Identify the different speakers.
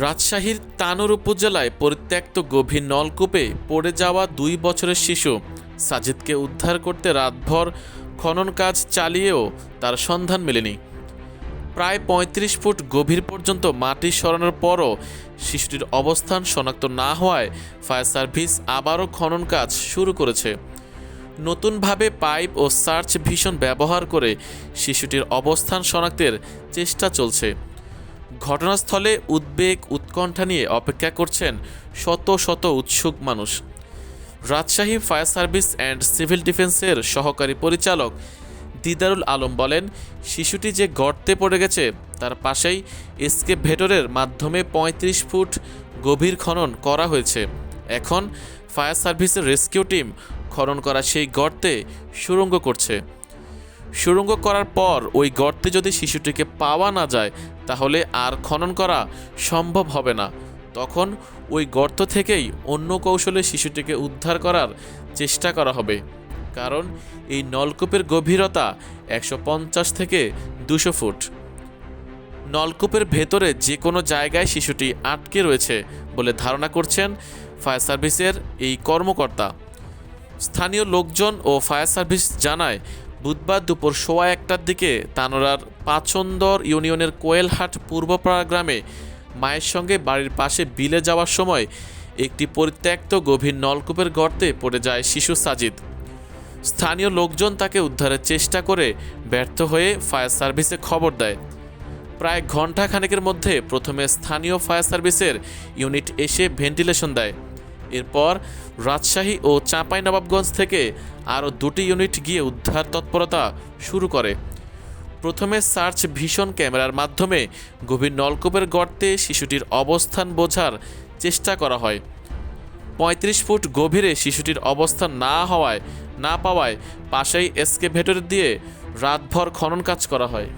Speaker 1: রাজশাহীর তানোর উপজেলায় পরিত্যক্ত গভীর নলকূপে পড়ে যাওয়া 2 বছরের শিশু সাজিদকে উদ্ধার করতে রাতভর খনন কাজ চালিয়েও তার সন্ধান মেলেনি। প্রায় ৩৫ ফুট গভীর পর্যন্ত মাটি সরানোর পরও শিশুটির অবস্থান শনাক্ত না হওয়ায় ফায়ার সার্ভিস আবারও খনন কাজ শুরু করেছে। নতুনভাবে পাইপ ও সার্চ ভিশন ব্যবহার করে শিশুটির অবস্থান শনাক্তের চেষ্টা চলছে। ঘটনাস্থলে উদ্বেগ উৎকণ্ঠা নিয়ে অপেক্ষা করছেন শত শত উৎসুক মানুষ। Rajshahi fire service and civil ডিফেন্সের সহকারী পরিচালক দিদারুল আলম বলেন, শিশুটি যে গর্তে পড়ে গেছে তার পাশেই এসকেভেটরের মাধ্যমে ৩৫ ফুট গভীর খনন করা হয়েছে। এখন ফায়ার সার্ভিসের রেস্কিউ টিম খনন করা সেই গর্তে সুড়ঙ্গ করছে। সুড়ঙ্গ করার পর ওই গর্তে যদি শিশুটিকে পাওয়া না যায় তাহলে আর খনন করা সম্ভব হবে না। তখন ওই গর্ত থেকেই অন্য কৌশলে শিশুটিকে উদ্ধার করার চেষ্টা করা হবে, কারণ এই নলকূপের গভীরতা ১৫০ থেকে ২০০ ফুট। নলকূপের ভেতরে যে কোনো জায়গায় শিশুটি আটকে রয়েছে বলে ধারণা করছেন ফায়ার সার্ভিসের এই কর্মকর্তা। স্থানীয় লোকজন ও ফায়ার সার্ভিস জানায়, বুধবার দুপুর ১:১টার দিকে তানোরার পাচন্দর ইউনিয়নের কোয়েলহাট পূর্বপাড়া গ্রামে মায়ের সঙ্গে বাড়ির পাশে বিলে যাওয়ার সময় একটি পরিত্যক্ত গভীর নলকূপের গর্তে পড়ে যায় শিশু সাজিদ। স্থানীয় লোকজন তাকে উদ্ধারের চেষ্টা করে ব্যর্থ হয়ে ফায়ার সার্ভিসে খবর দেয়। প্রায় ঘণ্টা খানেকের মধ্যে প্রথমে স্থানীয় ফায়ার সার্ভিসের ইউনিট এসে ভেন্টিলেশন দেয়। এরপর রাজশাহী ও চাঁপাইনবাবগঞ্জ থেকে আরও 2টি ইউনিট গিয়ে উদ্ধার তৎপরতা শুরু করে। প্রথমে সার্চ ভিশন ক্যামেরার মাধ্যমে গভীর নলকূপের গর্তে শিশুটির অবস্থান বোঝার চেষ্টা করা হয়। ৩৫ ফুট গভীরে শিশুটির অবস্থান না পাওয়ায় পাশেই এসকেভেটর দিয়ে রাতভর খনন কাজ করা হয়।